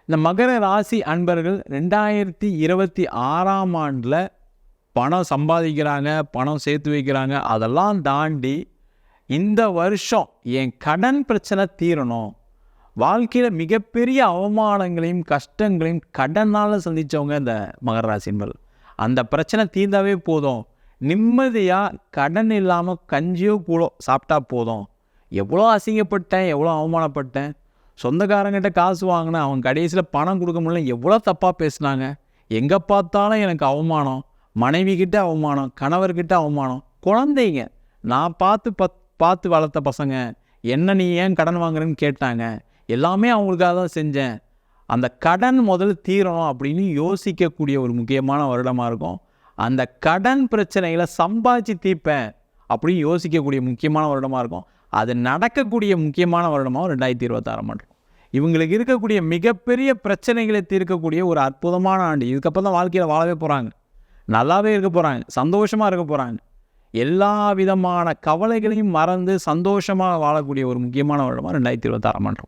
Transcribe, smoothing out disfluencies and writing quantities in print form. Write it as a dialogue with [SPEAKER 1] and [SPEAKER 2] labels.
[SPEAKER 1] இந்த மகர ராசி அன்பர்கள் 2026ஆம் ஆண்டில் பணம் சம்பாதிக்கிறாங்க, பணம் சேர்த்து வைக்கிறாங்க. அதெல்லாம் தாண்டி இந்த வருஷம் என் கடன் பிரச்சனை தீரணும். வாழ்க்கையில் மிகப்பெரிய அவமானங்களையும் கஷ்டங்களையும் கடனால் சந்தித்தவங்க இந்த மகர ராசி அன்பர்கள். அந்த பிரச்சனை தீர்ந்தாவே போதும், நிம்மதியாக கடன் இல்லாமல் கஞ்சியோ கூழோ சாப்பிட்டா போதும். எவ்வளோ அசிங்கப்பட்டேன், எவ்வளோ அவமானப்பட்டேன், சொந்தக்காரங்கிட்ட காசு வாங்கினேன், அவங்க கடைசியில் பணம் கொடுக்க முடியல, எவ்வளோ தப்பாக பேசுனாங்க, எங்கே பார்த்தாலும் எனக்கு அவமானம், மனைவிக்கிட்ட அவமானம், கணவர்கிட்ட அவமானம், குழந்தைங்க நான் பார்த்து வளர்த்த பசங்க என்ன நீ ஏன் கடன் வாங்குறேன்னு கேட்டாங்க, எல்லாமே அவங்களுக்காக தான் செஞ்சேன். அந்த கடன் முதல்ல தீரணும் அப்படின்னு யோசிக்கக்கூடிய ஒரு முக்கியமான வருடமாக இருக்கும். அந்த கடன் பிரச்சனைகளை சம்பாதிச்சு தீர்ப்பேன் அப்படின்னு யோசிக்கக்கூடிய முக்கியமான வருடமாக இருக்கும். அது நடக்கக்கூடிய முக்கியமான வருடமாக 2026 ஆண்டு. இவங்களுக்கு இருக்கக்கூடிய மிகப்பெரிய பிரச்சனைகளை தீர்க்கக்கூடிய ஒரு அற்புதமான ஆண்டு. இதுக்கப்புறம் தான் வாழ்க்கையில் வாழவே போகிறாங்க, நல்லாவே இருக்க போகிறாங்க, சந்தோஷமாக இருக்க போகிறாங்க. எல்லா விதமான கவலைகளையும் மறந்து சந்தோஷமாக வாழக்கூடிய ஒரு முக்கியமான வருடமாக 2026 ஆண்டு.